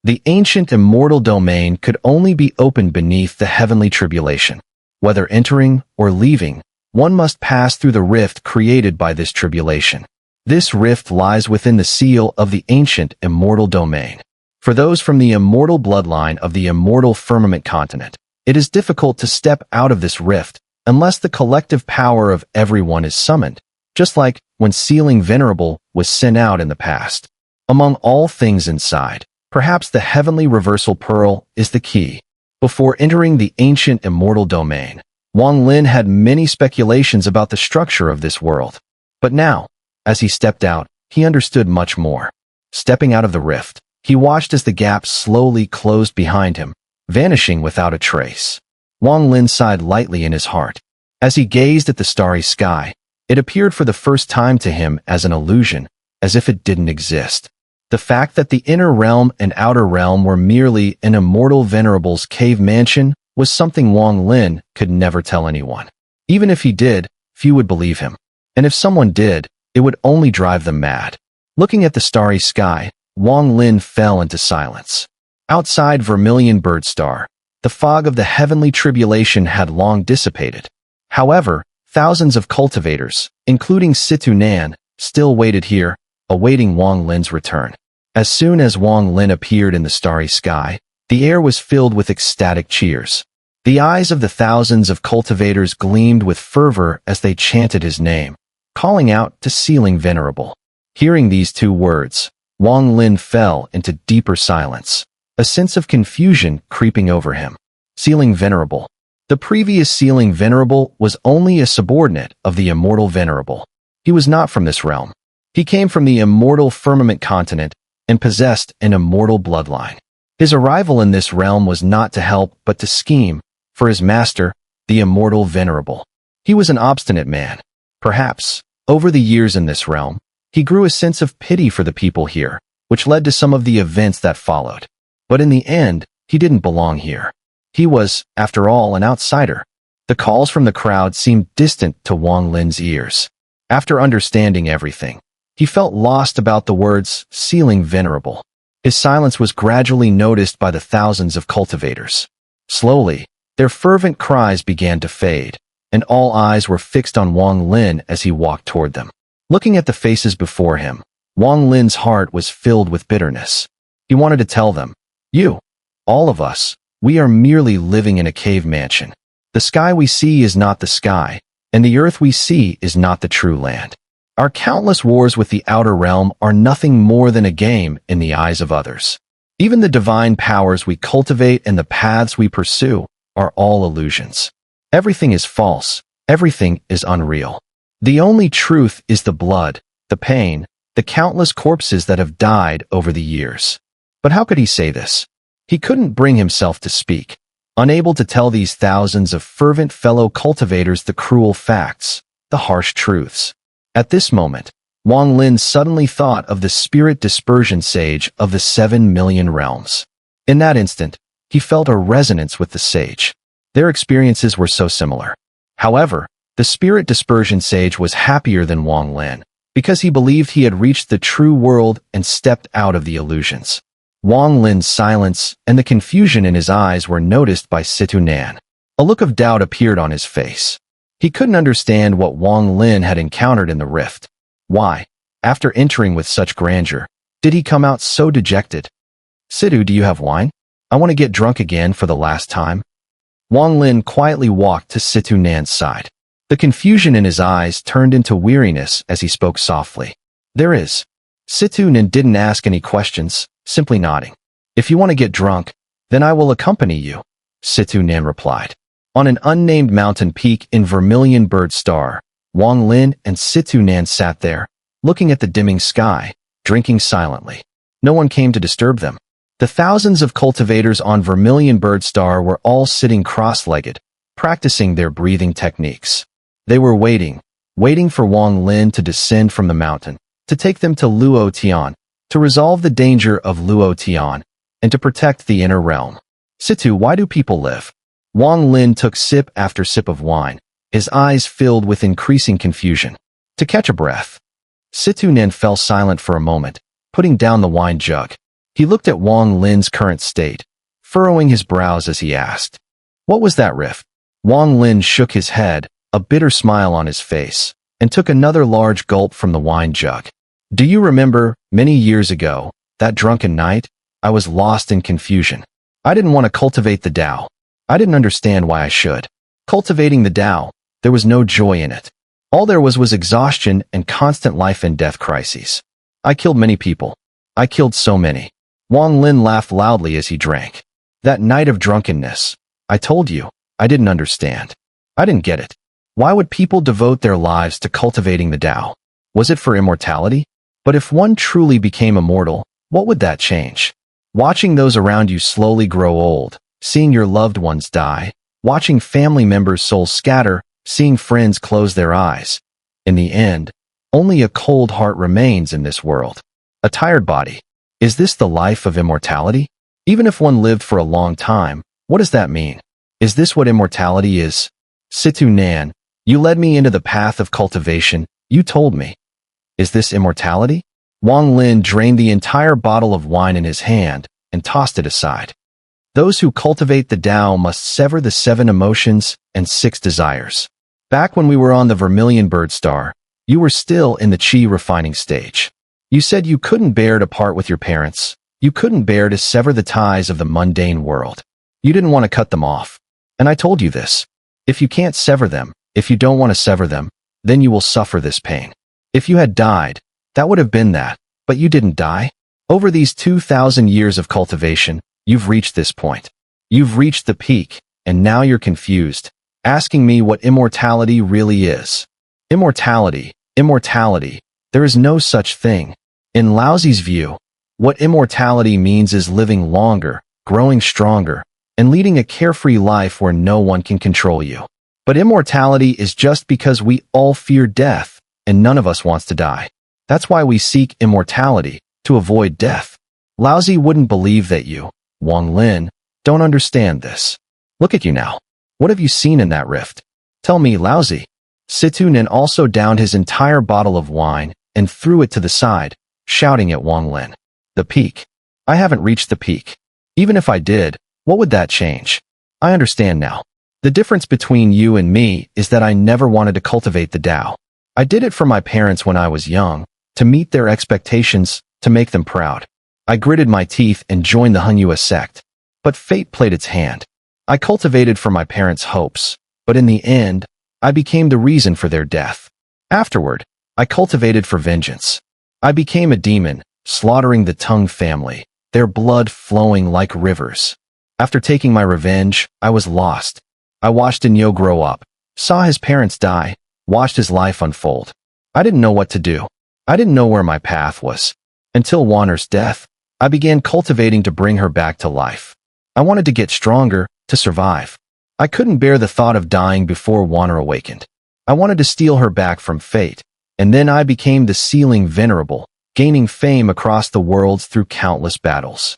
The ancient immortal domain could only be opened beneath the heavenly tribulation. Whether entering or leaving, one must pass through the rift created by this tribulation. This rift lies within the seal of the ancient immortal domain. For those from the immortal bloodline of the immortal firmament continent, it is difficult to step out of this rift unless the collective power of everyone is summoned, just like when sealing Venerable was sent out in the past. Among all things inside, perhaps the heavenly reversal pearl is the key. Before entering the ancient immortal domain, Wang Lin had many speculations about the structure of this world. But now, as he stepped out, he understood much more. Stepping out of the rift, he watched as the gap slowly closed behind him, vanishing without a trace. Wang Lin sighed lightly in his heart. As he gazed at the starry sky, it appeared for the first time to him as an illusion, as if it didn't exist. The fact that the inner realm and outer realm were merely an immortal venerable's cave mansion was something Wang Lin could never tell anyone. Even if he did, few would believe him. And if someone did, it would only drive them mad. Looking at the starry sky, Wang Lin fell into silence. Outside Vermilion Bird Star, the fog of the heavenly tribulation had long dissipated. However, thousands of cultivators, including Xun'er, still waited here, awaiting Wang Lin's return. As soon as Wang Lin appeared in the starry sky, the air was filled with ecstatic cheers. The eyes of the thousands of cultivators gleamed with fervor as they chanted his name, calling out to sealing Venerable. Hearing these two words, Wang Lin fell into deeper silence, a sense of confusion creeping over him. Sealing Venerable. The previous sealing Venerable was only a subordinate of the immortal Venerable. He was not from this realm. He came from the immortal firmament continent and possessed an immortal bloodline. His arrival in this realm was not to help but to scheme for his master, the immortal Venerable. He was an obstinate man. Perhaps, over the years in this realm, he grew a sense of pity for the people here, which led to some of the events that followed. But in the end, he didn't belong here. He was, after all, an outsider. The calls from the crowd seemed distant to Wang Lin's ears. After understanding everything, he felt lost about the words, sealing Venerable. His silence was gradually noticed by the thousands of cultivators. Slowly, their fervent cries began to fade, and all eyes were fixed on Wang Lin as he walked toward them. Looking at the faces before him, Wang Lin's heart was filled with bitterness. He wanted to tell them, "You, all of us, we are merely living in a cave mansion. The sky we see is not the sky, and the earth we see is not the true land. Our countless wars with the outer realm are nothing more than a game in the eyes of others. Even the divine powers we cultivate and the paths we pursue are all illusions. Everything is false, everything is unreal. The only truth is the blood, the pain, the countless corpses that have died over the years." But how could he say this? He couldn't bring himself to speak, unable to tell these thousands of fervent fellow cultivators the cruel facts, the harsh truths. At this moment, Wang Lin suddenly thought of the spirit dispersion sage of the 7 million realms. In that instant, he felt a resonance with the sage. Their experiences were so similar. However, the spirit dispersion sage was happier than Wang Lin, because he believed he had reached the true world and stepped out of the illusions. Wang Lin's silence and the confusion in his eyes were noticed by Xun'er. A look of doubt appeared on his face. He couldn't understand what Wang Lin had encountered in the rift. Why, after entering with such grandeur, did he come out so dejected? "Situ, do you have wine? I want to get drunk again for the last time." Wang Lin quietly walked to Xun'er's side. The confusion in his eyes turned into weariness as he spoke softly. "There is." Xun'er didn't ask any questions, simply nodding. "If you want to get drunk, then I will accompany you," Xun'er replied. On an unnamed mountain peak in Vermilion Bird Star, Wang Lin and Xun'er sat there, looking at the dimming sky, drinking silently. No one came to disturb them. The thousands of cultivators on Vermilion Bird Star were all sitting cross-legged, practicing their breathing techniques. They were waiting for Wang Lin to descend from the mountain, to take them to Luo Tian, to resolve the danger of Luo Tian, and to protect the inner realm. "Situ, why do people live?" Wang Lin took sip after sip of wine, his eyes filled with increasing confusion. "To catch a breath." Xun'er fell silent for a moment, putting down the wine jug. He looked at Wang Lin's current state, furrowing his brows as he asked, "What was that rift?" Wang Lin shook his head, a bitter smile on his face, and took another large gulp from the wine jug. "Do you remember, many years ago, that drunken night? I was lost in confusion. I didn't want to cultivate the Tao. I didn't understand why I should. Cultivating the Tao, there was no joy in it. All there was exhaustion and constant life and death crises. I killed many people. I killed so many." Wang Lin laughed loudly as he drank. "That night of drunkenness. I told you, I didn't understand. I didn't get it. Why would people devote their lives to cultivating the Tao? Was it for immortality? But if one truly became immortal, what would that change? Watching those around you slowly grow old, seeing your loved ones die, watching family members' souls scatter, seeing friends close their eyes. In the end, only a cold heart remains in this world. A tired body. Is this the life of immortality? Even if one lived for a long time, what does that mean? Is this what immortality is? Situ Nan, you led me into the path of cultivation, you told me. Is this immortality? Wang Lin drained the entire bottle of wine in his hand and tossed it aside. Those who cultivate the Tao must sever the 7 emotions and 6 desires. Back when we were on the Vermilion Bird Star, you were still in the Qi refining stage. You said you couldn't bear to part with your parents. You couldn't bear to sever the ties of the mundane world. You didn't want to cut them off. And I told you this. If you can't sever them, if you don't want to sever them, then you will suffer this pain. If you had died, that would have been that, but you didn't die. Over these 2,000 years of cultivation, you've reached this point. You've reached the peak, and now you're confused, asking me what immortality really is. Immortality, immortality, there is no such thing. In Laozi's view, what immortality means is living longer, growing stronger, and leading a carefree life where no one can control you. But immortality is just because we all fear death, and none of us wants to die. That's why we seek immortality, to avoid death. Laozi wouldn't believe that you, Wang Lin, don't understand this. Look at you now. What have you seen in that rift? Tell me, Laozi. Situ Nin also downed his entire bottle of wine and threw it to the side, shouting at Wang Lin. The peak. I haven't reached the peak. Even if I did, what would that change? I understand now. The difference between you and me is that I never wanted to cultivate the Tao. I did it for my parents when I was young, to meet their expectations, to make them proud. I gritted my teeth and joined the Xun'er sect. But fate played its hand. I cultivated for my parents' hopes, but in the end, I became the reason for their death. Afterward, I cultivated for vengeance. I became a demon, slaughtering the Tung family, their blood flowing like rivers. After taking my revenge, I was lost. I watched Inyo grow up, saw his parents die, watched his life unfold. I didn't know what to do. I didn't know where my path was. Until Wanner's death, I began cultivating to bring her back to life. I wanted to get stronger, to survive. I couldn't bear the thought of dying before Wanner awakened. I wanted to steal her back from fate, and then I became the Sealing Venerable, gaining fame across the worlds through countless battles.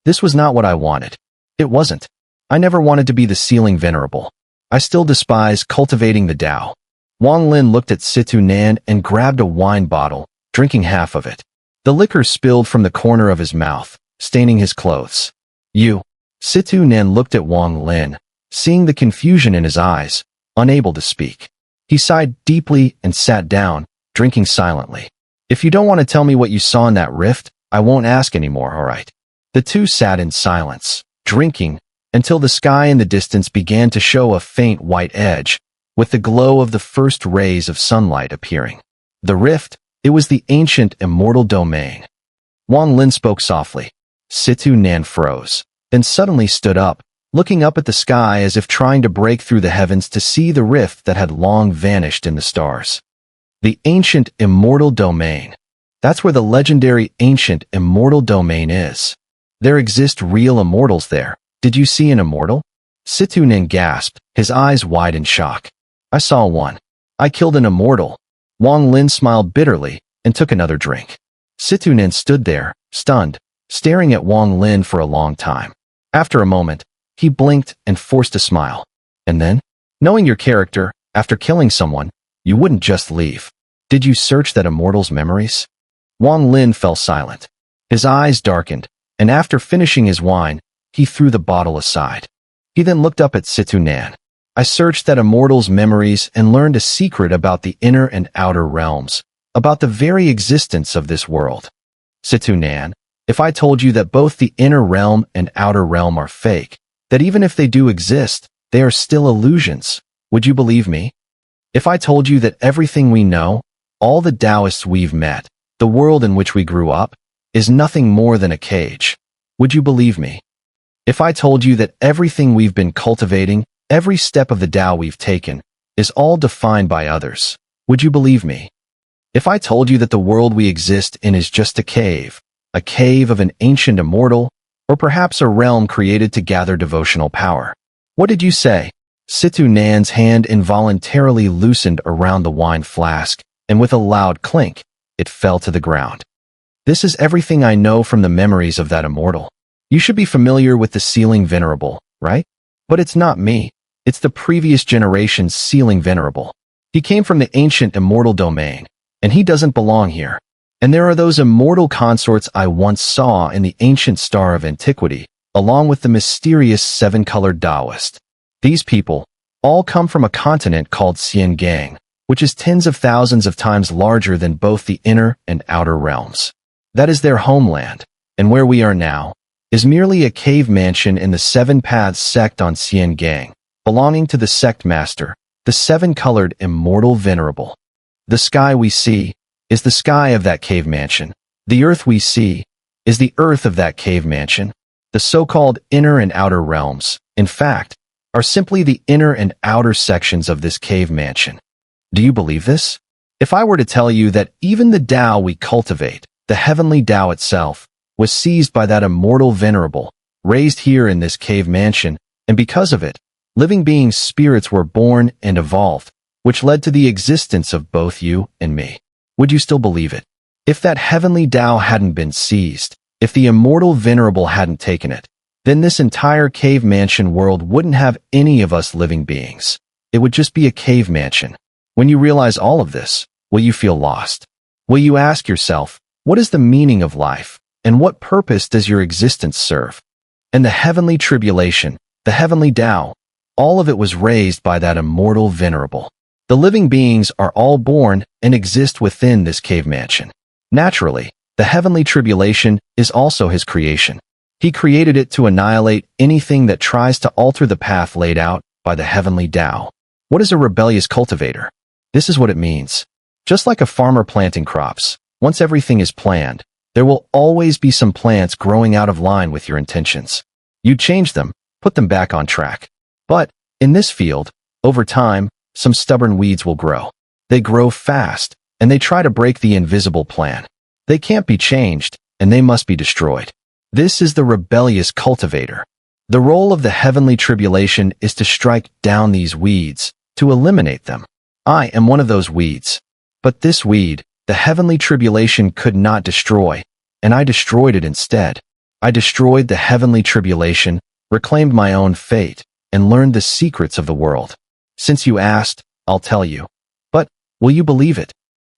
This was not what I wanted. It wasn't. I never wanted to be the Sealing Venerable. I still despise cultivating the Tao. Wang Lin looked at Situ Nan and grabbed a wine bottle, drinking half of it. The liquor spilled from the corner of his mouth, staining his clothes. You. Situ Nan looked at Wang Lin, seeing the confusion in his eyes, unable to speak. He sighed deeply and sat down, drinking silently. If you don't want to tell me what you saw in that rift, I won't ask anymore, all right? The two sat in silence, drinking, until the sky in the distance began to show a faint white edge, with the glow of the first rays of sunlight appearing. The rift, it was the ancient immortal domain. Wang Lin spoke softly. Situ Nan froze, then suddenly stood up, looking up at the sky as if trying to break through the heavens to see the rift that had long vanished in the stars. The ancient immortal domain. That's where the legendary ancient immortal domain is. There exist real immortals there. Did you see an immortal? Situ Nin gasped, his eyes wide in shock. I saw one. I killed an immortal. Wang Lin smiled bitterly and took another drink. Situ Nin stood there, stunned, staring at Wang Lin for a long time. After a moment, he blinked and forced a smile. And then, knowing your character, after killing someone, you wouldn't just leave. Did you search that immortal's memories? Wang Lin fell silent. His eyes darkened, and after finishing his wine, he threw the bottle aside. He then looked up at Xun'er. I searched that immortal's memories and learned a secret about the inner and outer realms, about the very existence of this world. Xun'er, if I told you that both the inner realm and outer realm are fake, that even if they do exist, they are still illusions, would you believe me? If I told you that everything we know, all the Taoists we've met, the world in which we grew up, is nothing more than a cage, would you believe me? If I told you that everything we've been cultivating, every step of the Tao we've taken, is all defined by others, would you believe me? If I told you that the world we exist in is just a cave of an ancient immortal, or perhaps a realm created to gather devotional power, what did you say? Xun'er's hand involuntarily loosened around the wine flask, and with a loud clink, it fell to the ground. This is everything I know from the memories of that immortal. You should be familiar with the sealing venerable, right? But it's not me. It's the previous generation's sealing venerable. He came from the ancient immortal domain, and he doesn't belong here. And there are those immortal consorts I once saw in the ancient star of antiquity, along with the mysterious seven-colored Taoist. These people all come from a continent called Xun'er, which is tens of thousands of times larger than both the inner and outer realms. That is their homeland, and where we are now is merely a cave mansion in the Seven Paths sect on Xun'er, belonging to the sect master, the seven-colored immortal venerable. The sky we see is the sky of that cave mansion. The earth we see is the earth of that cave mansion. The so-called inner and outer realms, in fact, are simply the inner and outer sections of this cave mansion. Do you believe this? If I were to tell you that even the Tao we cultivate, the heavenly Tao itself, was seized by that immortal venerable, raised here in this cave mansion, and because of it, living beings' spirits were born and evolved, which led to the existence of both you and me, would you still believe it? If that heavenly Tao hadn't been seized, if the immortal venerable hadn't taken it, then this entire cave mansion world wouldn't have any of us living beings. It would just be a cave mansion. When you realize all of this, will you feel lost? Will you ask yourself, what is the meaning of life? And what purpose does your existence serve? And the heavenly tribulation, the heavenly Tao, all of it was raised by that immortal venerable. The living beings are all born and exist within this cave mansion. Naturally, the heavenly tribulation is also his creation. He created it to annihilate anything that tries to alter the path laid out by the heavenly Tao. What is a rebellious cultivator? This is what it means. Just like a farmer planting crops, once everything is planned, there will always be some plants growing out of line with your intentions. You change them, put them back on track. But, in this field, over time, some stubborn weeds will grow. They grow fast, and they try to break the invisible plan. They can't be changed, and they must be destroyed. This is the rebellious cultivator. The role of the heavenly tribulation is to strike down these weeds, to eliminate them. I am one of those weeds. But this weed, the heavenly tribulation could not destroy, and I destroyed it instead. I destroyed the heavenly tribulation, reclaimed my own fate, and learned the secrets of the world. Since you asked, I'll tell you. But, will you believe it?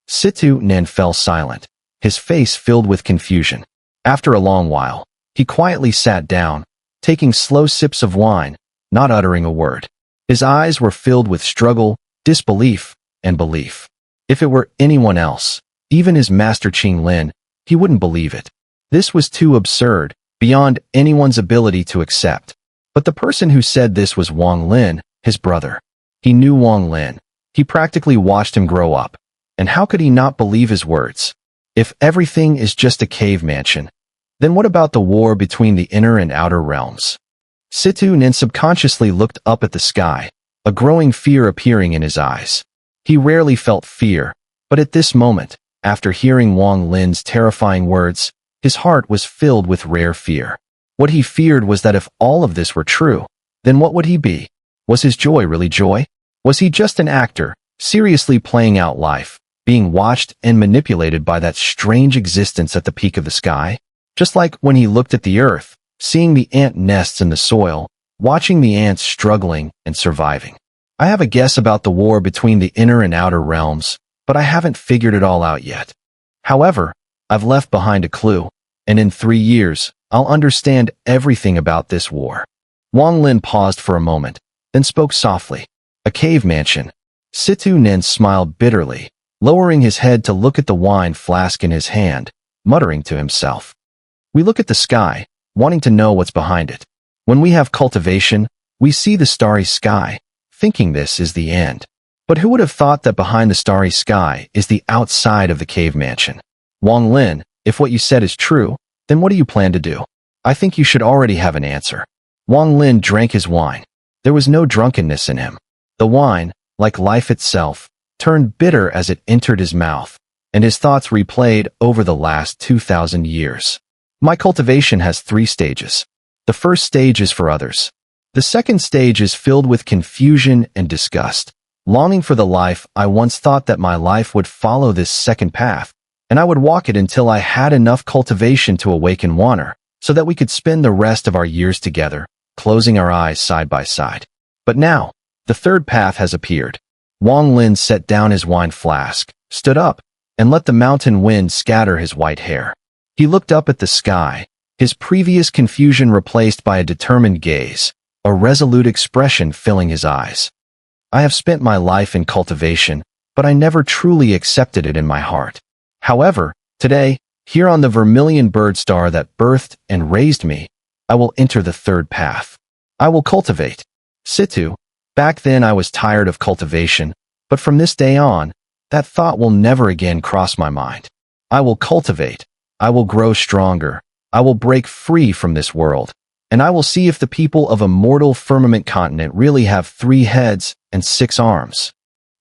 Xun'er fell silent, his face filled with confusion. After a long while, he quietly sat down, taking slow sips of wine, not uttering a word. His eyes were filled with struggle, disbelief, and belief. If it were anyone else, even his master Qinglin, he wouldn't believe it. This was too absurd, beyond anyone's ability to accept. But the person who said this was Wang Lin, his brother. He knew Wang Lin. He practically watched him grow up. And how could he not believe his words? If everything is just a cave mansion, then what about the war between the inner and outer realms? Xun'er subconsciously looked up at the sky, a growing fear appearing in his eyes. He rarely felt fear, but at this moment, after hearing Wang Lin's terrifying words, his heart was filled with rare fear. What he feared was that if all of this were true, then what would he be? Was his joy really joy? Was he just an actor, seriously playing out life, being watched and manipulated by that strange existence at the peak of the sky? Just like when he looked at the earth, seeing the ant nests in the soil, watching the ants struggling and surviving. I have a guess about the war between the inner and outer realms, but I haven't figured it all out yet. However, I've left behind a clue. and in 3 years, I'll understand everything about this war." Wang Lin paused for a moment, then spoke softly. "A cave mansion." Situ Nin smiled bitterly, lowering his head to look at the wine flask in his hand, muttering to himself. "We look at the sky, wanting to know what's behind it. When we have cultivation, we see the starry sky, thinking this is the end. But who would have thought that behind the starry sky is the outside of the cave mansion? Wang Lin, if what you said is true, then what do you plan to do? I think you should already have an answer." Wang Lin drank his wine. There was no drunkenness in him. The wine, like life itself, turned bitter as it entered his mouth, and his thoughts replayed over the last 2,000 years. "My cultivation has 3 stages. The first stage is for others. The second stage is filled with confusion and disgust, longing for the life I once thought that my life would follow this second path, and I would walk it until I had enough cultivation to awaken Xun'er, so that we could spend the rest of our years together, closing our eyes side by side. But now, the third path has appeared." Wang Lin set down his wine flask, stood up, and let the mountain wind scatter his white hair. He looked up at the sky, his previous confusion replaced by a determined gaze, a resolute expression filling his eyes. "I have spent my life in cultivation, but I never truly accepted it in my heart. However, today, here on the vermilion bird star that birthed and raised me, I will enter the third path. I will cultivate." Situ, back then I was tired of cultivation, but from this day on, that thought will never again cross my mind. I will cultivate. I will grow stronger. I will break free from this world, and I will see if the people of a mortal firmament continent really have 3 heads and 6 arms.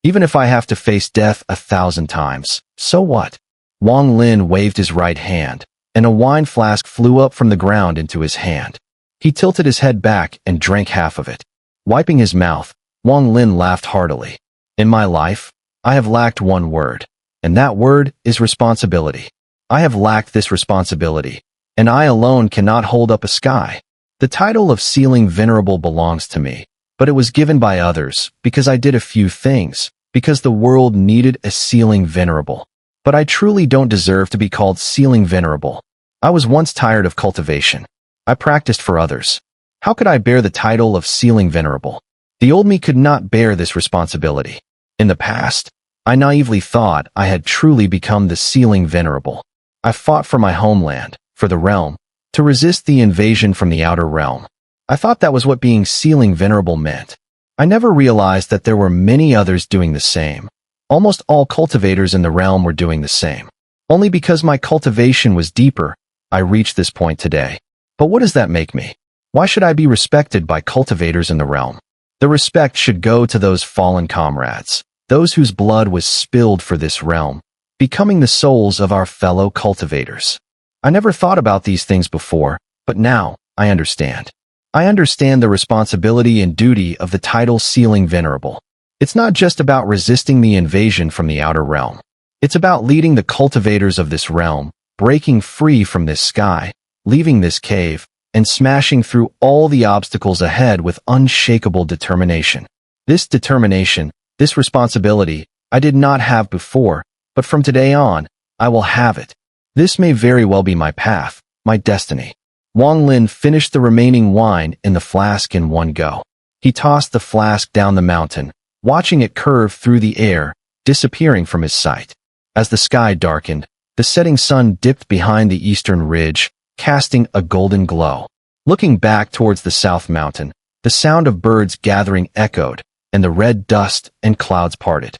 Even if I have to face death 1,000 times, so what? Wang Lin waved his right hand, and a wine flask flew up from the ground into his hand. He tilted his head back and drank half of it. Wiping his mouth, Wang Lin laughed heartily. "In my life, I have lacked one word, and that word is responsibility. I have lacked this responsibility, and I alone cannot hold up a sky. The title of Sealing Venerable belongs to me, but it was given by others because I did a few things, because the world needed a Sealing Venerable. But I truly don't deserve to be called Sealing Venerable. I was once tired of cultivation. I practiced for others. How could I bear the title of Sealing Venerable? The old me could not bear this responsibility. In the past, I naively thought I had truly become the Sealing Venerable. I fought for my homeland, for the realm, to resist the invasion from the outer realm. I thought that was what being Sealing Venerable meant. I never realized that there were many others doing the same. Almost all cultivators in the realm were doing the same. Only because my cultivation was deeper, I reached this point today. But what does that make me? Why should I be respected by cultivators in the realm? The respect should go to those fallen comrades, those whose blood was spilled for this realm, becoming the souls of our fellow cultivators. I never thought about these things before, but now I understand. I understand the responsibility and duty of the title Sealing Venerable. It's not just about resisting the invasion from the outer realm. It's about leading the cultivators of this realm, breaking free from this sky, leaving this cave, and smashing through all the obstacles ahead with unshakable determination. This determination, this responsibility, I did not have before, but from today on, I will have it. This may very well be my path, my destiny. Wang Lin finished the remaining wine in the flask in one go. He tossed the flask down the mountain, watching it curve through the air, disappearing from his sight. As the sky darkened, the setting sun dipped behind the eastern ridge, casting a golden glow. Looking back towards the south mountain, the sound of birds gathering echoed, and the red dust and clouds parted.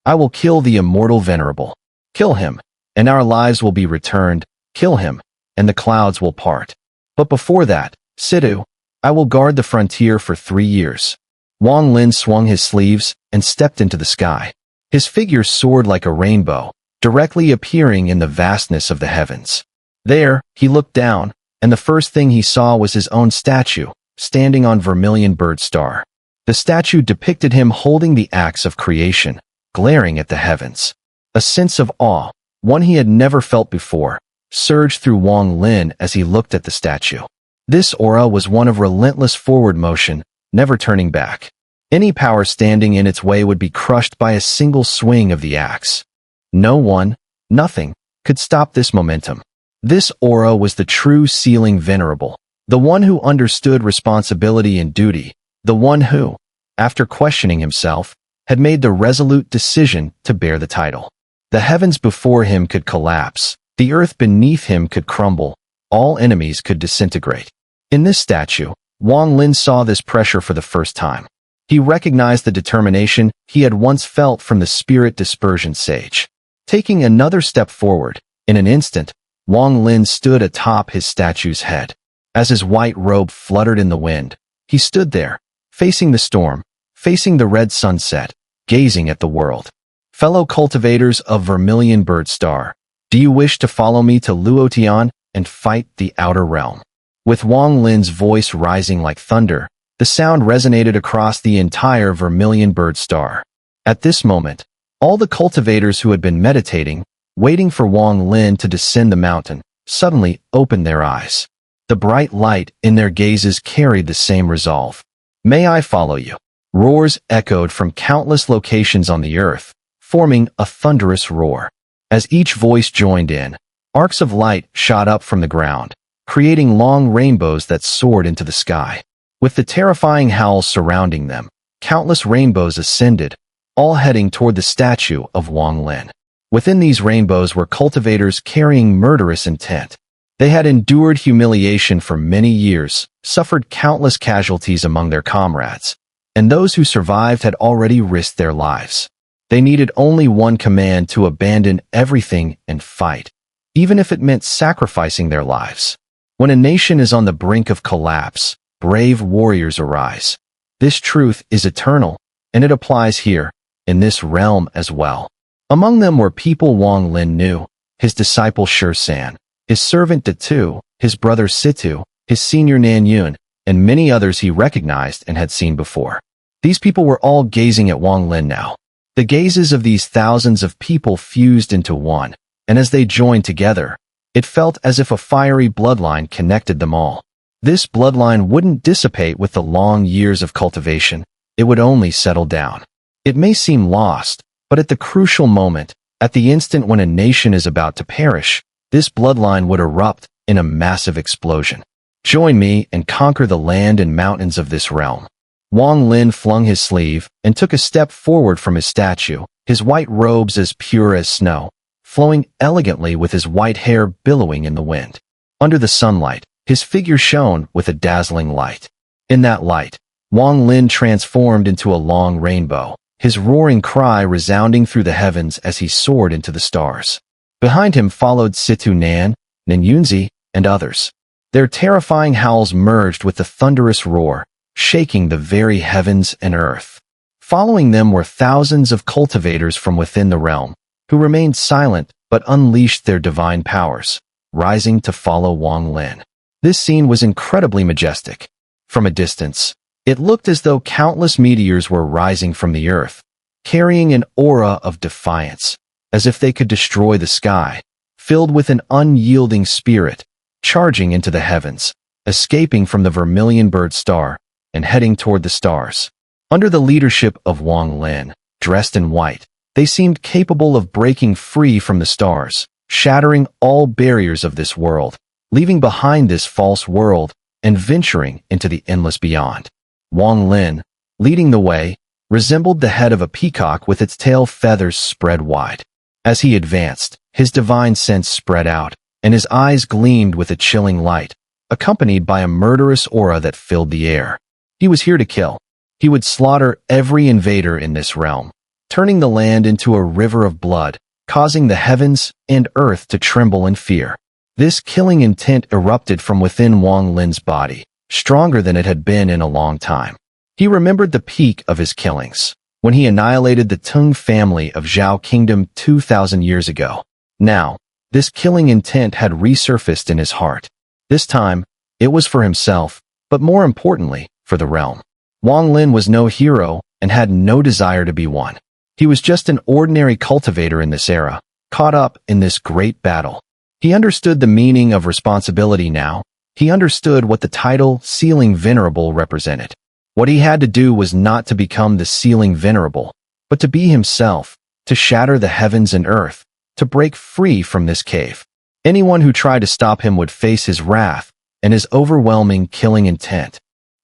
"I will kill the immortal venerable. Kill him, and our lives will be returned. Kill him, and the clouds will part. But before that, Situ, I will guard the frontier for 3 years." Wang Lin swung his sleeves and stepped into the sky. His figure soared like a rainbow, directly appearing in the vastness of the heavens. There, he looked down, and the first thing he saw was his own statue, standing on vermilion bird star. The statue depicted him holding the axe of creation, glaring at the heavens. A sense of awe, one he had never felt before, surged through Wang Lin as he looked at the statue. This aura was one of relentless forward motion, never turning back. Any power standing in its way would be crushed by a single swing of the axe. No one, nothing, could stop this momentum. This aura was the true sealing venerable, the one who understood responsibility and duty, the one who, after questioning himself, had made the resolute decision to bear the title. The heavens before him could collapse, the earth beneath him could crumble, all enemies could disintegrate. In this statue, Wang Lin saw this pressure for the first time. He recognized the determination he had once felt from the spirit dispersion sage. Taking another step forward, in an instant, Wang Lin stood atop his statue's head. As his white robe fluttered in the wind, he stood there, facing the storm, facing the red sunset, gazing at the world. Fellow cultivators of Vermilion Bird Star, do you wish to follow me to Luotian and fight the outer realm? With Wang Lin's voice rising like thunder, the sound resonated across the entire Vermilion Bird Star. At this moment, all the cultivators who had been meditating, waiting for Wang Lin to descend the mountain, suddenly opened their eyes. The bright light in their gazes carried the same resolve. May I follow you? Roars echoed from countless locations on the earth, forming a thunderous roar. As each voice joined in, arcs of light shot up from the ground, creating long rainbows that soared into the sky. With the terrifying howls surrounding them, countless rainbows ascended, all heading toward the statue of Wang Lin. Within these rainbows were cultivators carrying murderous intent. They had endured humiliation for many years, suffered countless casualties among their comrades, and those who survived had already risked their lives. They needed only one command to abandon everything and fight, even if it meant sacrificing their lives. When a nation is on the brink of collapse, brave warriors arise. This truth is eternal, and it applies here, in this realm as well. Among them were people Wang Lin knew, his disciple San, his servant Datu, his brother Situ, his senior Nan Yun, and many others he recognized and had seen before. These people were all gazing at Wang Lin now. The gazes of these thousands of people fused into one, and as they joined together, it felt as if a fiery bloodline connected them all. This bloodline wouldn't dissipate with the long years of cultivation, it would only settle down. It may seem lost, but at the crucial moment, at the instant when a nation is about to perish, this bloodline would erupt in a massive explosion. Join me and conquer the land and mountains of this realm. Wang Lin flung his sleeve and took a step forward from his statue, his white robes as pure as snow, flowing elegantly with his white hair billowing in the wind. Under the sunlight, his figure shone with a dazzling light. In that light, Wang Lin transformed into a long rainbow, his roaring cry resounding through the heavens as he soared into the stars. Behind him followed Situ Nan, Yunzi, and others. Their terrifying howls merged with the thunderous roar, shaking the very heavens and earth. Following them were thousands of cultivators from within the realm, who remained silent but unleashed their divine powers, rising to follow Wang Lin. This scene was incredibly majestic. From a distance, it looked as though countless meteors were rising from the earth, carrying an aura of defiance, as if they could destroy the sky, filled with an unyielding spirit, charging into the heavens, escaping from the Vermilion Bird Star, and heading toward the stars. Under the leadership of Wang Lin, dressed in white, they seemed capable of breaking free from the stars, shattering all barriers of this world, leaving behind this false world and venturing into the endless beyond. Wang Lin, leading the way, resembled the head of a peacock with its tail feathers spread wide. As he advanced, his divine sense spread out, and his eyes gleamed with a chilling light, accompanied by a murderous aura that filled the air. He was here to kill. He would slaughter every invader in this realm, turning the land into a river of blood, causing the heavens and earth to tremble in fear. This killing intent erupted from within Wang Lin's body, stronger than it had been in a long time. He remembered the peak of his killings, when he annihilated the Tung family of Zhao Kingdom 2,000 years ago. Now, this killing intent had resurfaced in his heart. This time, it was for himself, but more importantly, for the realm. Wang Lin was no hero and had no desire to be one. He was just an ordinary cultivator in this era, caught up in this great battle. He understood the meaning of responsibility now. He understood what the title Sealing Venerable represented. What he had to do was not to become the Sealing Venerable, but to be himself, to shatter the heavens and earth, to break free from this cave. Anyone who tried to stop him would face his wrath and his overwhelming killing intent.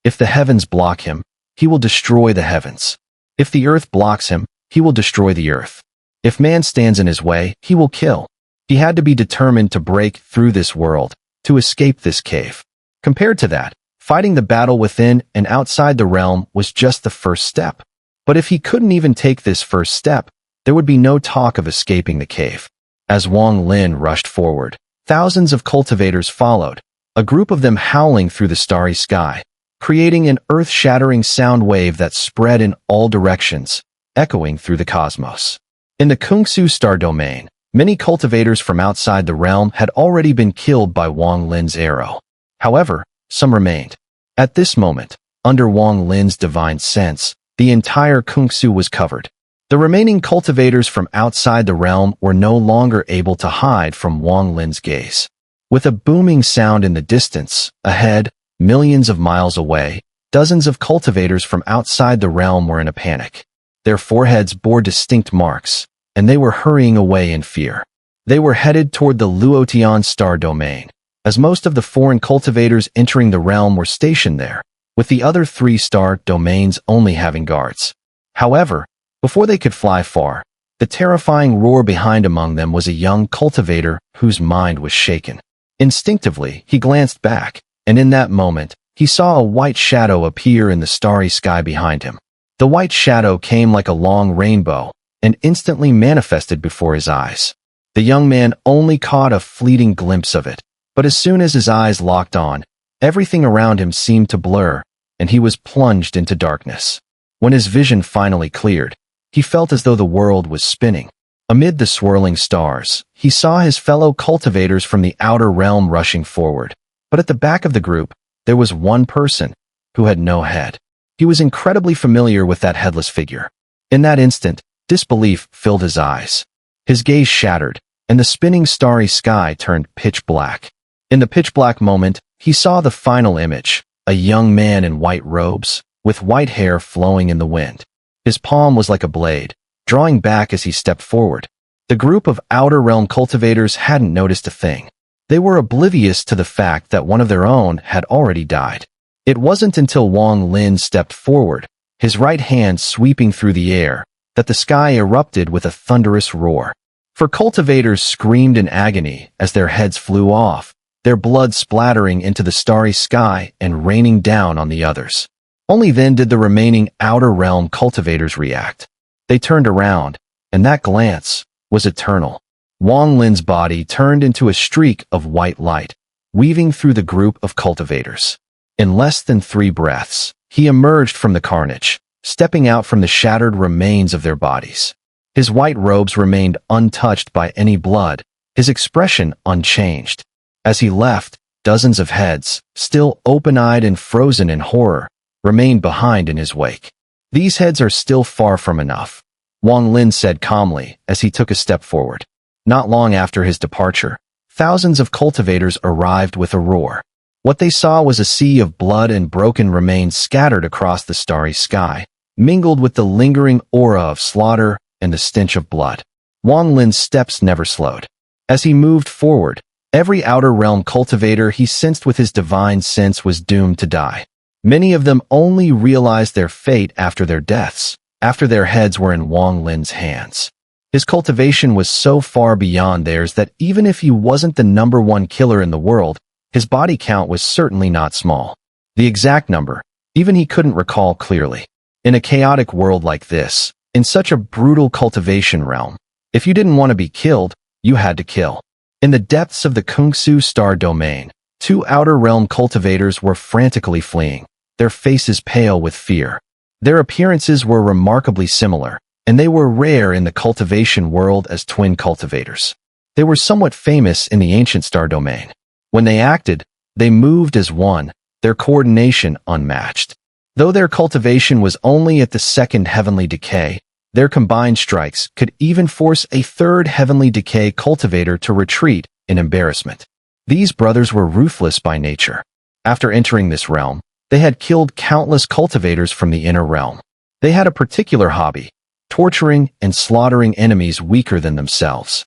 If the heavens block him, he will destroy the heavens. If the earth blocks him, he will destroy the earth. If man stands in his way, he will kill. He had to be determined to break through this world, to escape this cave. Compared to that, fighting the battle within and outside the realm was just the first step. But if he couldn't even take this first step, there would be no talk of escaping the cave. As Wang Lin rushed forward, thousands of cultivators followed, a group of them howling through the starry sky, creating an earth-shattering sound wave that spread in all directions, echoing through the cosmos. In the Kungsu star domain, many cultivators from outside the realm had already been killed by Wang Lin's arrow. However, some remained. At this moment, under Wang Lin's divine sense, the entire Kungsu was covered. The remaining cultivators from outside the realm were no longer able to hide from Wang Lin's gaze. With a booming sound in the distance, ahead, millions of miles away, dozens of cultivators from outside the realm were in a panic. Their foreheads bore distinct marks, and they were hurrying away in fear. They were headed toward the Luotian star domain, as most of the foreign cultivators entering the realm were stationed there, with the other 3 star domains only having guards. However, before they could fly far, the terrifying roar behind among them was a young cultivator whose mind was shaken. Instinctively, he glanced back, and in that moment, he saw a white shadow appear in the starry sky behind him. The white shadow came like a long rainbow and instantly manifested before his eyes. The young man only caught a fleeting glimpse of it, but as soon as his eyes locked on, everything around him seemed to blur, and he was plunged into darkness. When his vision finally cleared, he felt as though the world was spinning. Amid the swirling stars, he saw his fellow cultivators from the outer realm rushing forward. But at the back of the group, there was one person who had no head. He was incredibly familiar with that headless figure. In that instant, disbelief filled his eyes. His gaze shattered, and the spinning starry sky turned pitch black. In the pitch black moment, he saw the final image, a young man in white robes, with white hair flowing in the wind. His palm was like a blade, drawing back as he stepped forward. The group of outer realm cultivators hadn't noticed a thing. They were oblivious to the fact that one of their own had already died. It wasn't until Wang Lin stepped forward, his right hand sweeping through the air, that the sky erupted with a thunderous roar. For cultivators screamed in agony as their heads flew off, their blood splattering into the starry sky and raining down on the others. Only then did the remaining outer realm cultivators react. They turned around, and that glance was eternal. Wang Lin's body turned into a streak of white light, weaving through the group of cultivators. In less than 3 breaths, he emerged from the carnage, stepping out from the shattered remains of their bodies. His white robes remained untouched by any blood, his expression unchanged. As he left, dozens of heads, still open-eyed and frozen in horror, remained behind in his wake. "These heads are still far from enough," Wang Lin said calmly as he took a step forward. Not long after his departure, thousands of cultivators arrived with a roar. What they saw was a sea of blood and broken remains scattered across the starry sky, mingled with the lingering aura of slaughter and the stench of blood. Wang Lin's steps never slowed. As he moved forward, every outer realm cultivator he sensed with his divine sense was doomed to die. Many of them only realized their fate after their deaths, after their heads were in Wang Lin's hands. His cultivation was so far beyond theirs that even if he wasn't the #1 killer in the world, his body count was certainly not small. The exact number, even he couldn't recall clearly. In a chaotic world like this, in such a brutal cultivation realm, if you didn't want to be killed, you had to kill. In the depths of the Kungsu star domain, 2 outer realm cultivators were frantically fleeing, their faces pale with fear. Their appearances were remarkably similar, and they were rare in the cultivation world as twin cultivators. They were somewhat famous in the ancient star domain. When they acted, they moved as one, their coordination unmatched. Though their cultivation was only at the 2nd heavenly decay, their combined strikes could even force a 3rd heavenly decay cultivator to retreat in embarrassment. These brothers were ruthless by nature. After entering this realm, they had killed countless cultivators from the inner realm. They had a particular hobby: torturing and slaughtering enemies weaker than themselves.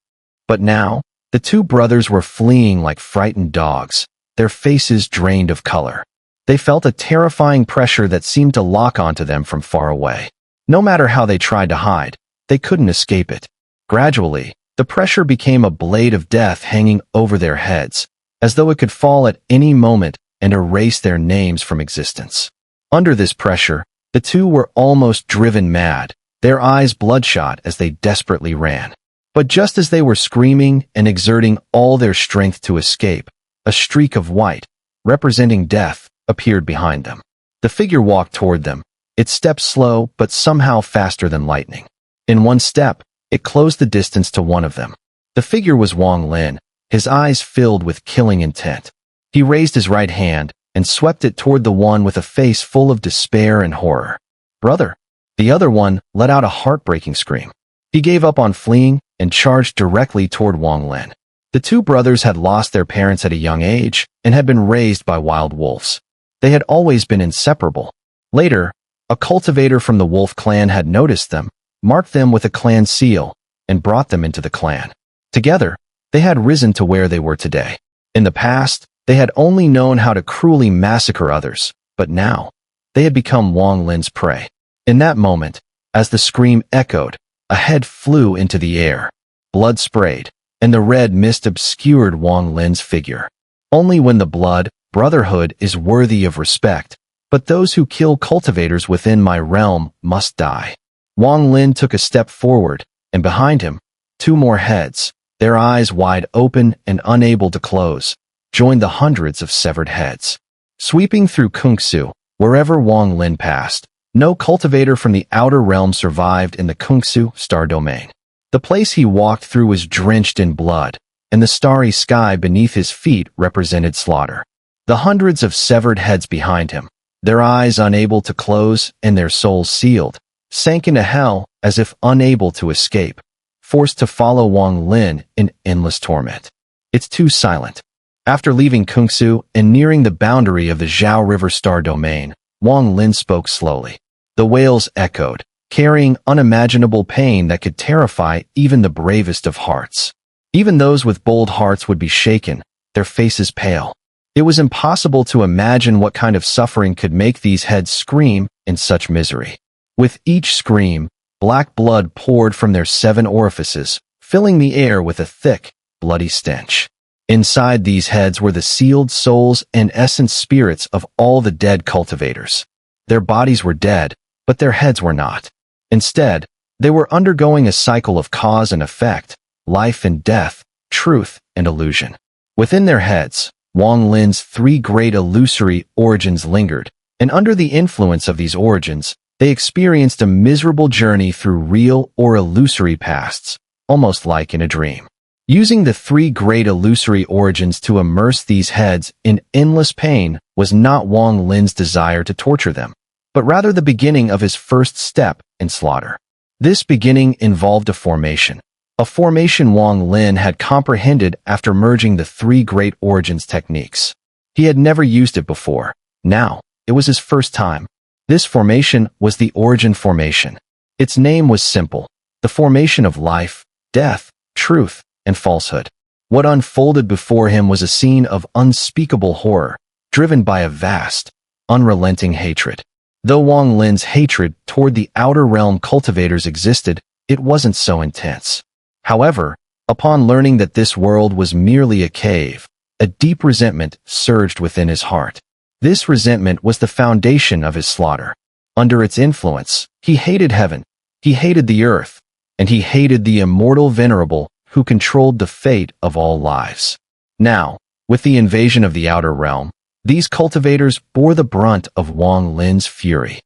But now, The two brothers were fleeing like frightened dogs, their faces drained of color. They felt a terrifying pressure that seemed to lock onto them from far away. No matter how they tried to hide, they couldn't escape it. Gradually, the pressure became a blade of death hanging over their heads, as though it could fall at any moment and erase their names from existence. Under this pressure, the two were almost driven mad, their eyes bloodshot as they desperately ran. But just as they were screaming and exerting all their strength to escape, a streak of white, representing death, appeared behind them. The figure walked toward them. It stepped slow, but somehow faster than lightning. In one step, it closed the distance to one of them. The figure was Wang Lin, his eyes filled with killing intent. He raised his right hand and swept it toward the one with a face full of despair and horror. "Brother!" The other one let out a heartbreaking scream. He gave up on fleeing and charged directly toward Wang Lin. The two brothers had lost their parents at a young age and had been raised by wild wolves. They had always been inseparable. Later, a cultivator from the wolf clan had noticed them, marked them with a clan seal, and brought them into the clan. Together, they had risen to where they were today. In the past, they had only known how to cruelly massacre others, but now, they had become Wang Lin's prey. In that moment, as the scream echoed, a head flew into the air. Blood sprayed, and the red mist obscured Wang Lin's figure. Only when the blood, brotherhood is worthy of respect, but those who kill cultivators within my realm must die. Wang Lin took a step forward, and behind him, two more heads, their eyes wide open and unable to close, joined the hundreds of severed heads. Sweeping through Kungsu, wherever Wang Lin passed, no cultivator from the outer realm survived in the Kungsu star domain. The place he walked through was drenched in blood, and the starry sky beneath his feet represented slaughter. The hundreds of severed heads behind him, their eyes unable to close and their souls sealed, sank into hell as if unable to escape, forced to follow Wang Lin in endless torment. It's too silent. After leaving Kungsu and nearing the boundary of the Zhao River star domain, Wang Lin spoke slowly. The wails echoed, carrying unimaginable pain that could terrify even the bravest of hearts. Even those with bold hearts would be shaken, their faces pale. It was impossible to imagine what kind of suffering could make these heads scream in such misery. With each scream, black blood poured from their 7 orifices, filling the air with a thick, bloody stench. Inside these heads were the sealed souls and essence spirits of all the dead cultivators. Their bodies were dead, but their heads were not. Instead, they were undergoing a cycle of cause and effect, life and death, truth and illusion. Within their heads, Wang Lin's 3 great illusory origins lingered, and under the influence of these origins, they experienced a miserable journey through real or illusory pasts, almost like in a dream. Using the 3 great illusory origins to immerse these heads in endless pain was not Wang Lin's desire to torture them, but rather the beginning of his first step in slaughter. This beginning involved a formation Wang Lin had comprehended after merging the 3 great origins techniques. He had never used it before. Now, it was his first time. This formation was the origin formation. Its name was simple: the formation of life, death, truth, and falsehood. What unfolded before him was a scene of unspeakable horror, driven by a vast, unrelenting hatred. Though Wang Lin's hatred toward the outer realm cultivators existed, it wasn't so intense. However, upon learning that this world was merely a cave, a deep resentment surged within his heart. This resentment was the foundation of his slaughter. Under its influence, he hated heaven, he hated the earth, and he hated the immortal venerable who controlled the fate of all lives. Now, with the invasion of the outer realm, these cultivators bore the brunt of Wang Lin's fury.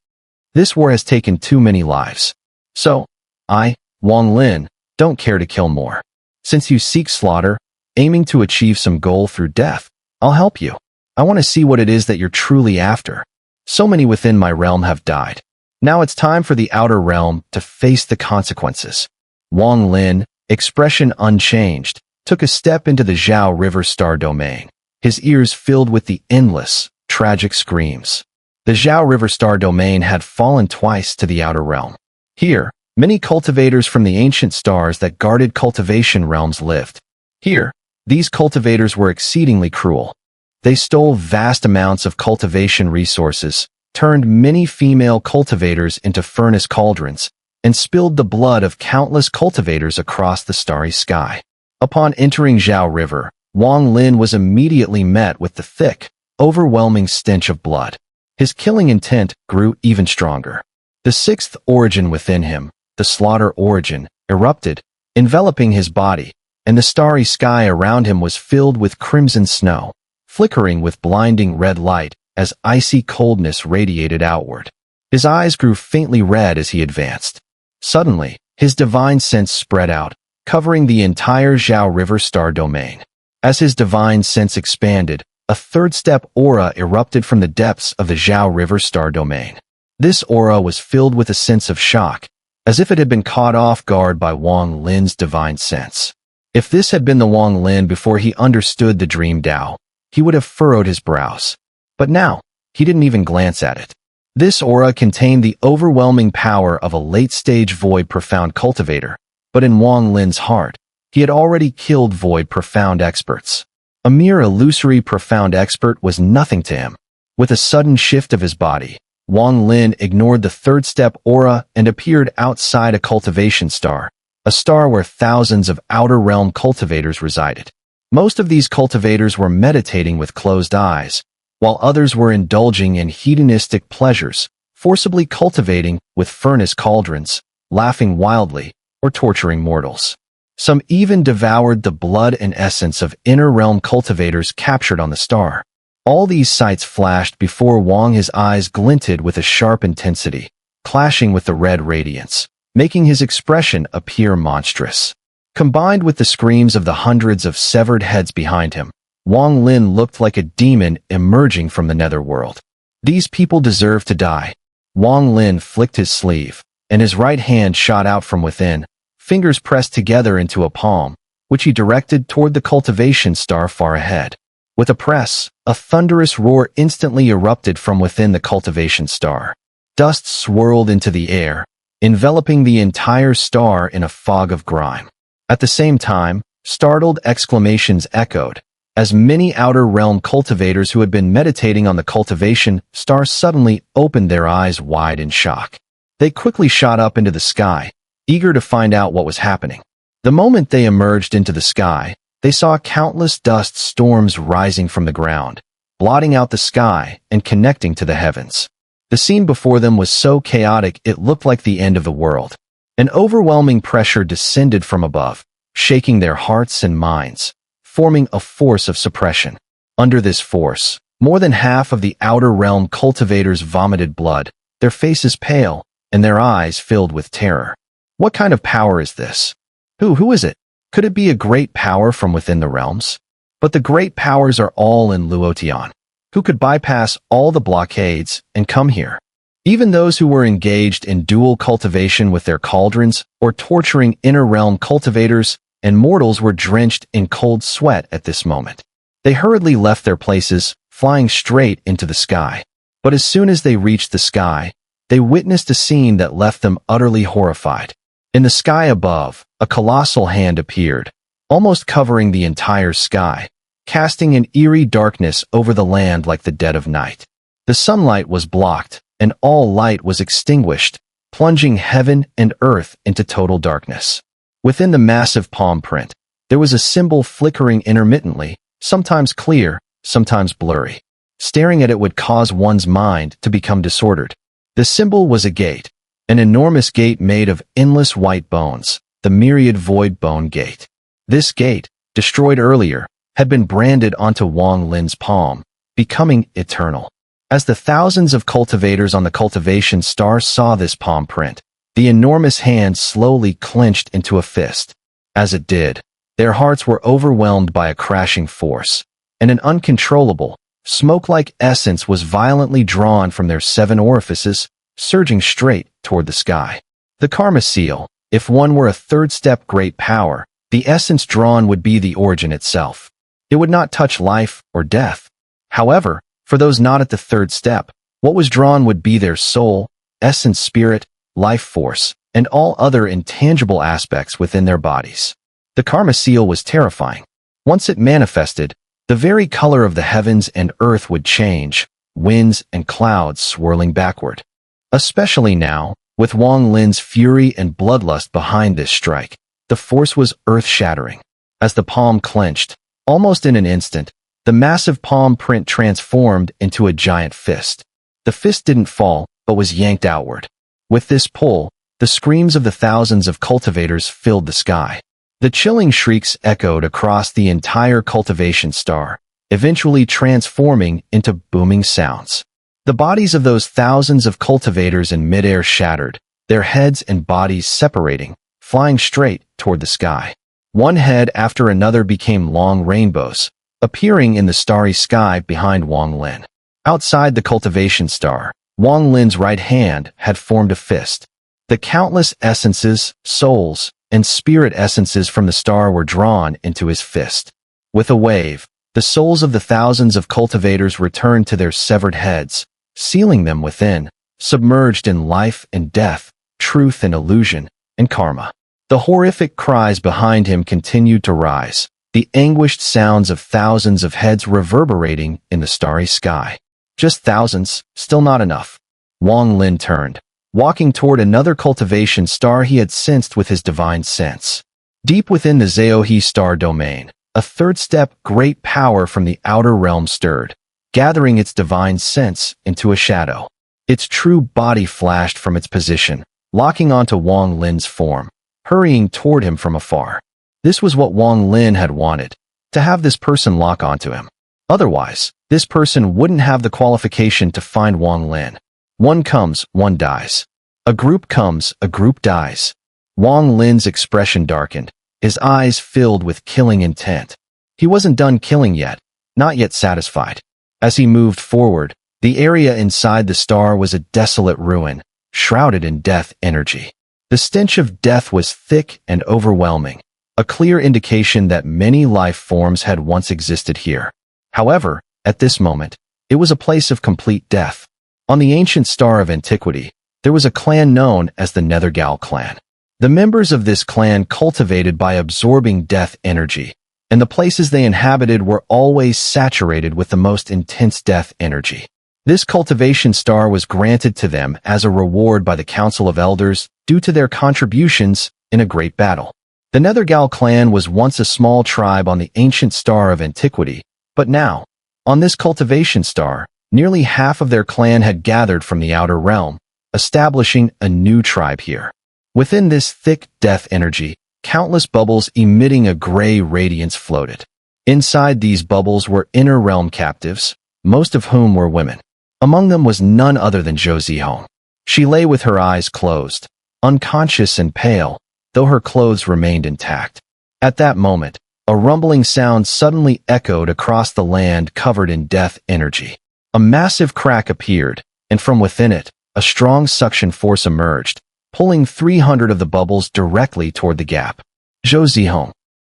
This war has taken too many lives. So, I, Wang Lin, don't care to kill more. Since you seek slaughter, aiming to achieve some goal through death, I'll help you. I want to see what it is that you're truly after. So many within my realm have died. Now it's time for the outer realm to face the consequences. Wang Lin, expression unchanged, took a step into the Zhao River star domain, his ears filled with the endless, tragic screams. The Zhao River star domain had fallen twice to the outer realm. Here, many cultivators from the ancient stars that guarded cultivation realms lived. Here, these cultivators were exceedingly cruel. They stole vast amounts of cultivation resources, turned many female cultivators into furnace cauldrons, and spilled the blood of countless cultivators across the starry sky. Upon entering Zhao River, Wang Lin was immediately met with the thick, overwhelming stench of blood. His killing intent grew even stronger. The sixth origin within him, the slaughter origin, erupted, enveloping his body, and the starry sky around him was filled with crimson snow, flickering with blinding red light as icy coldness radiated outward. His eyes grew faintly red as he advanced. Suddenly, his divine sense spread out, covering the entire Zhao River star domain. As his divine sense expanded, a third-step aura erupted from the depths of the Zhao River star domain. This aura was filled with a sense of shock, as if it had been caught off guard by Wang Lin's divine sense. If this had been the Wang Lin before he understood the dream Tao, he would have furrowed his brows. But now, he didn't even glance at it. This aura contained the overwhelming power of a late-stage Void Profound cultivator, but in Wang Lin's heart, he had already killed Void Profound experts. A mere illusory Profound expert was nothing to him. With a sudden shift of his body, Wang Lin ignored the third-step aura and appeared outside a cultivation star, a star where thousands of Outer Realm cultivators resided. Most of these cultivators were meditating with closed eyes, while others were indulging in hedonistic pleasures, forcibly cultivating with furnace cauldrons, laughing wildly, or torturing mortals. Some even devoured the blood and essence of Inner Realm cultivators captured on the star. All these sights flashed before Wang. His eyes glinted with a sharp intensity, clashing with the red radiance, making his expression appear monstrous. Combined with the screams of the hundreds of severed heads behind him, Wang Lin looked like a demon emerging from the netherworld. These people deserve to die. Wang Lin flicked his sleeve, and his right hand shot out from within, fingers pressed together into a palm, which he directed toward the cultivation star far ahead. With a press, a thunderous roar instantly erupted from within the cultivation star. Dust swirled into the air, enveloping the entire star in a fog of grime. At the same time, startled exclamations echoed, as many Outer Realm cultivators who had been meditating on the cultivation star suddenly opened their eyes wide in shock. They quickly shot up into the sky, eager to find out what was happening. The moment they emerged into the sky, they saw countless dust storms rising from the ground, blotting out the sky and connecting to the heavens. The scene before them was so chaotic it looked like the end of the world. An overwhelming pressure descended from above, shaking their hearts and minds, forming a force of suppression. Under this force, more than half of the Outer Realm cultivators vomited blood, their faces pale, and their eyes filled with terror. What kind of power is this? Who is it? Could it be a great power from within the realms? But the great powers are all in Luotian, who could bypass all the blockades and come here. Even those who were engaged in dual cultivation with their cauldrons or torturing Inner Realm cultivators and mortals were drenched in cold sweat at this moment. They hurriedly left their places, flying straight into the sky. But as soon as they reached the sky, they witnessed a scene that left them utterly horrified. In the sky above, a colossal hand appeared, almost covering the entire sky, casting an eerie darkness over the land like the dead of night. The sunlight was blocked, and all light was extinguished, plunging heaven and earth into total darkness. Within the massive palm print, there was a symbol flickering intermittently, sometimes clear, sometimes blurry. Staring at it would cause one's mind to become disordered. The symbol was a gate, an enormous gate made of endless white bones, the myriad void bone gate. This gate, destroyed earlier, had been branded onto Wang Lin's palm, becoming eternal. As the thousands of cultivators on the cultivation star saw this palm print, the enormous hand slowly clenched into a fist. As it did, their hearts were overwhelmed by a crashing force, and an uncontrollable, smoke-like essence was violently drawn from their 7 orifices, surging straight toward the sky. The Karma Seal, if one were a third-step great power, the essence drawn would be the origin itself. It would not touch life or death. However, for those not at the third step, what was drawn would be their soul, essence, spirit, life force, and all other intangible aspects within their bodies. The Karma Seal was terrifying. Once it manifested, the very color of the heavens and earth would change, winds and clouds swirling backward. Especially now, with Wang Lin's fury and bloodlust behind this strike, the force was earth-shattering. As the palm clenched, almost in an instant, the massive palm print transformed into a giant fist. The fist didn't fall, but was yanked outward. With this pull, the screams of the thousands of cultivators filled the sky. The chilling shrieks echoed across the entire cultivation star, eventually transforming into booming sounds. The bodies of those thousands of cultivators in midair shattered, their heads and bodies separating, flying straight toward the sky. One head after another became long rainbows, appearing in the starry sky behind Wang Lin. Outside the cultivation star, Wang Lin's right hand had formed a fist. The countless essences, souls, and spirit essences from the star were drawn into his fist. With a wave, the souls of the thousands of cultivators returned to their severed heads, sealing them within, submerged in life and death, truth and illusion, and karma. The horrific cries behind him continued to rise, the anguished sounds of thousands of heads reverberating in the starry sky. Just thousands, still not enough. Wang Lin turned, walking toward another cultivation star he had sensed with his divine sense. Deep within the Zheohe star domain, a third step great power from the outer realm stirred, gathering its divine sense into a shadow. Its true body flashed from its position, locking onto Wang Lin's form, hurrying toward him from afar. This was what Wang Lin had wanted, to have this person lock onto him. Otherwise, this person wouldn't have the qualification to find Wang Lin. One comes, one dies. A group comes, a group dies. Wang Lin's expression darkened, his eyes filled with killing intent. He wasn't done killing yet, not yet satisfied. As he moved forward, the area inside the star was a desolate ruin, shrouded in death energy. The stench of death was thick and overwhelming, a clear indication that many life forms had once existed here. However, at this moment, it was a place of complete death. On the ancient star of antiquity, there was a clan known as the Nethergal clan. The members of this clan cultivated by absorbing death energy, and the places they inhabited were always saturated with the most intense death energy. This cultivation star was granted to them as a reward by the Council of Elders due to their contributions in a great battle. The Nethergal clan was once a small tribe on the ancient star of antiquity, but now, on this cultivation star, nearly half of their clan had gathered from the outer realm, establishing a new tribe here. Within this thick death energy, countless bubbles emitting a gray radiance floated. Inside these bubbles were inner realm captives, most of whom were women. Among them was none other than Zhou Zihong. She lay with her eyes closed, unconscious and pale, though her clothes remained intact. At that moment, a rumbling sound suddenly echoed across the land covered in death energy. A massive crack appeared, and from within it, a strong suction force emerged, pulling 300 of the bubbles directly toward the gap. Zhou Zihong,